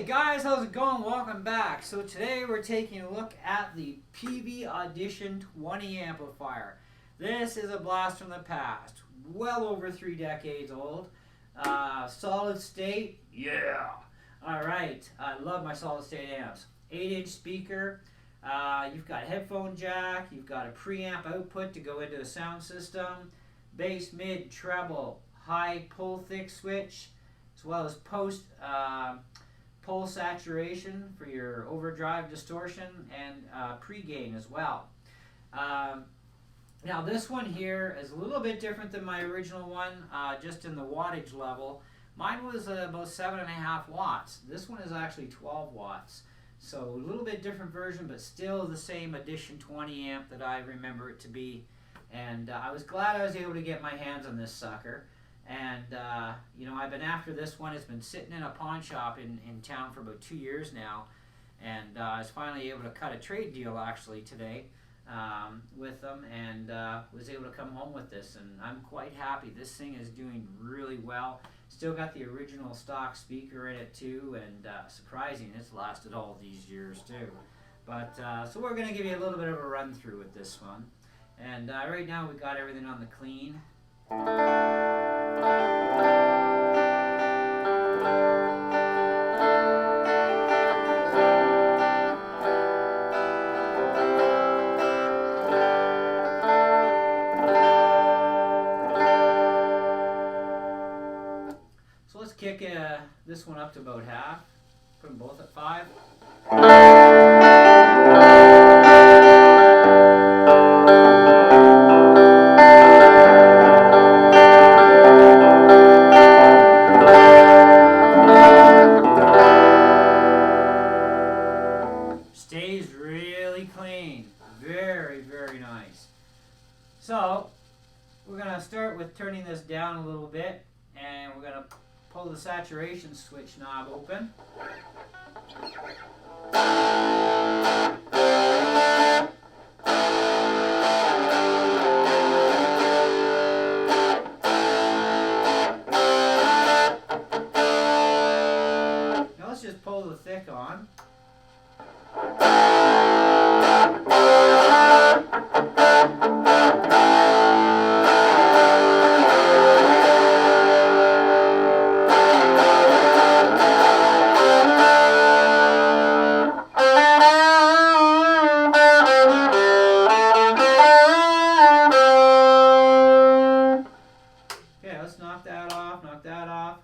Guys, how's it going? Welcome back. So today we're taking a look at the Peavey Audition 20 amplifier. This is a blast from the past, well over 3 decades old. Solid state, yeah. Alright, I love my solid state amps. 8-inch speaker, you've got a headphone jack, you've got a preamp output to go into a sound system, bass, mid, treble, high pull thick switch, as well as pole saturation for your overdrive distortion, and pre-gain as well. Now this one here is a little bit different than my original one, just in the wattage level. Mine was about 7.5 watts. This one is actually 12 watts. So a little bit different version, but still the same Audition 20 amp that I remember it to be. And I was glad I was able to get my hands on this sucker. And you know, I've been after this one. It's been sitting in a pawn shop in town for about 2 years now, and I was finally able to cut a trade deal actually today with them, and was able to come home with this, and I'm quite happy. This thing is doing really well. Still got the original stock speaker in it too, and surprising, it's lasted all these years too. But so we're going to give you a little bit of a run through with this one, and right now we've got everything on the clean. So let's kick this one up to about half. Put them both at 5. Stays really clean. Very, very nice. So we're going to start with turning this down a little bit, and we're going to pull the saturation switch knob open. Now let's just pull the thick on. Okay, let's knock that off.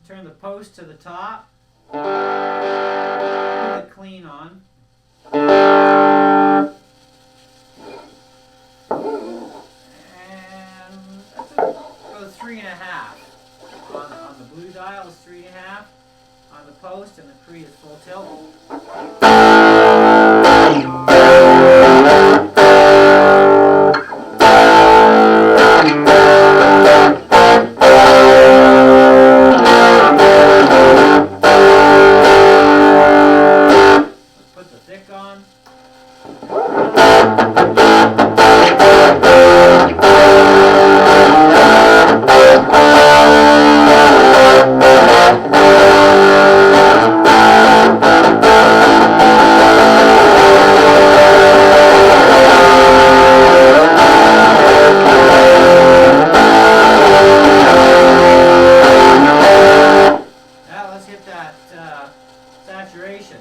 Turn the post to the top. Put the clean on. And that's about 3.5. On the blue dial is 3.5. On the post, and the pre is full tilt. Put the thick on. Now let's hit that saturation.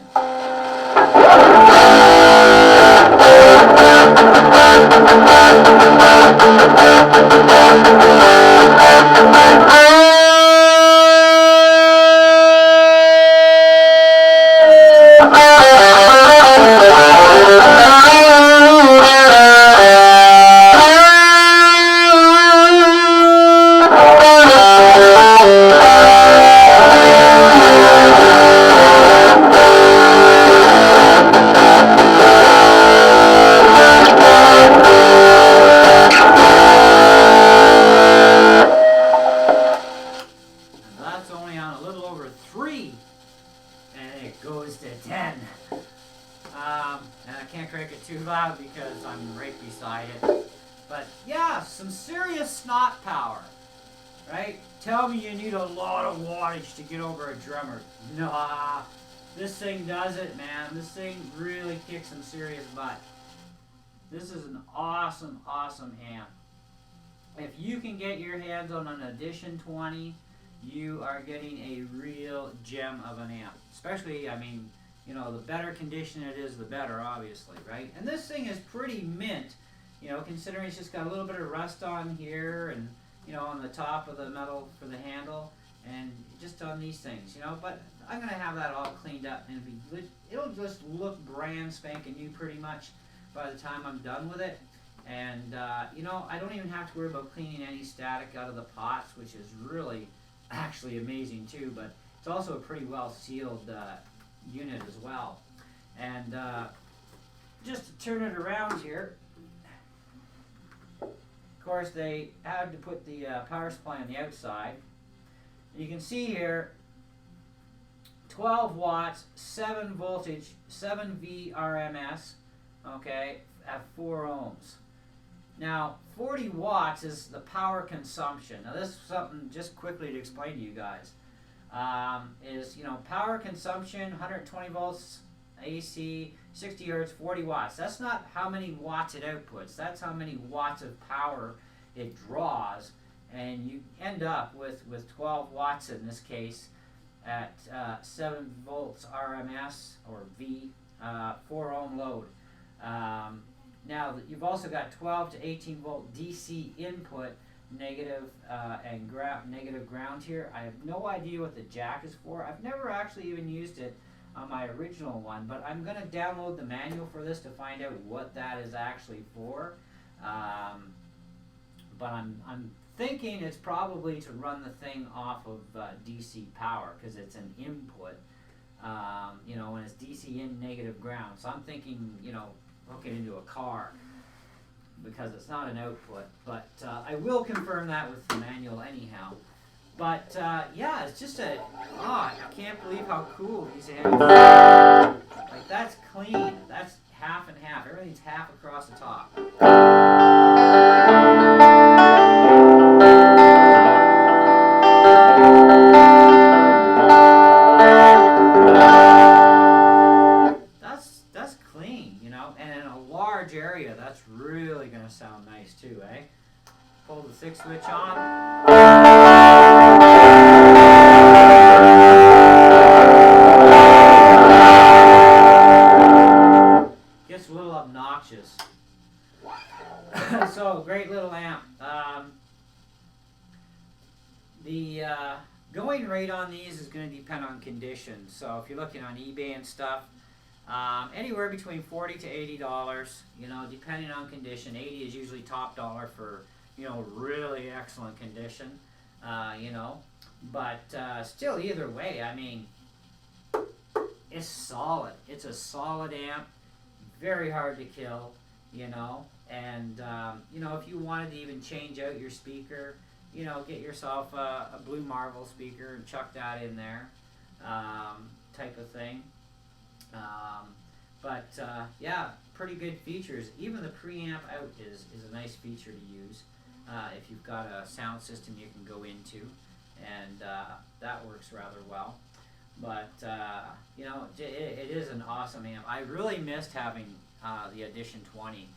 That's only on a little over 3, and it goes to 10. And I can't crank it too loud because I'm right beside it. But yeah, some serious snot power. right? Tell me you need a lot of wattage to get over a drummer. Nah, this thing does it, man. This thing really kicks some serious butt. This is an awesome, awesome amp. If you can get your hands on an Audition 20, you are getting a real gem of an amp. Especially, I mean, you know, the better condition it is, the better, obviously, right? And this thing is pretty mint, you know, considering it's just got a little bit of rust on here and, you know, on the top of the metal for the handle and just on these things, you know. But I'm going to have that all cleaned up and it'll just look brand spanking new pretty much by the time I'm done with it. And, you know, I don't even have to worry about cleaning any static out of the pots, which is really actually amazing too, but it's also a pretty well sealed unit as well. And just to turn it around here, of course they had to put the power supply on the outside. You can see here 12 watts, 7 voltage, 7 VRMS, okay, at 4 ohms. Now, 40 watts is the power consumption. Now, this is something just quickly to explain to you guys. Is, you know, power consumption, 120 volts AC, 60 hertz, 40 watts. That's not how many watts it outputs. That's how many watts of power it draws. And you end up with 12 watts in this case at 7 volts RMS or V, 4 ohm load. Now, you've also got 12 to 18 volt DC input, negative and negative ground here. I have no idea what the jack is for. I've never actually even used it on my original one, but I'm going to download the manual for this to find out what that is actually for. But I'm thinking it's probably to run the thing off of DC power because it's an input, you know, and it's DC in, negative ground. So I'm thinking, you know, hook it into a car because it's not an output, but I will confirm that with the manual anyhow. But yeah, it's just I can't believe how cool these amps are. Like, that's clean, that's half and half, everything's half across the top. That's clean, you know, and in a large area, that's really going to sound nice too, eh? Pull the 6 switch on. Gets a little obnoxious. So, great little amp. The going rate on these is going to depend on condition. So if you're looking on eBay and stuff, anywhere between $40 to $80, you know, depending on condition. 80 is usually top dollar for, you know, really excellent condition, you know. But still, either way, I mean, it's solid. It's a solid amp, very hard to kill, you know. And, you know, if you wanted to even change out your speaker, you know, get yourself a Blue Marvel speaker and chuck that in there, type of thing. Yeah, pretty good features. Even the preamp out is a nice feature to use if you've got a sound system you can go into, and that works rather well. But, you know, it is an awesome amp. I really missed having the Audition 20.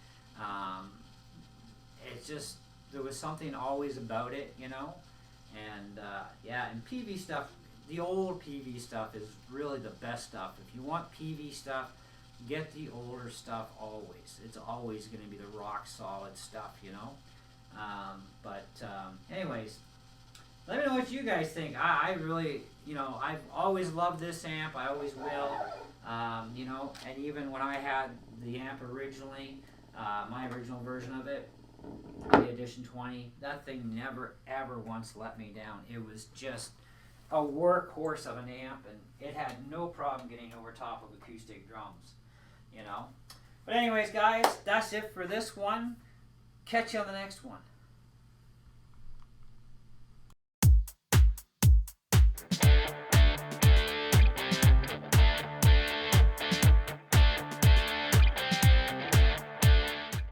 It's just, there was something always about it, you know. And, yeah, and Peavey stuff, the old Peavey stuff is really the best stuff. If you want Peavey stuff, get the older stuff always. It's always going to be the rock solid stuff, you know. Anyways, let me know what you guys think. I really, you know, I've always loved this amp. I always will. You know, and even when I had the amp originally, my original version of it, the Audition 20, that thing never ever once let me down. It was just a workhorse of an amp, and it had no problem getting over top of acoustic drums, you know. But anyways, guys, that's it for this one. Catch you on the next one.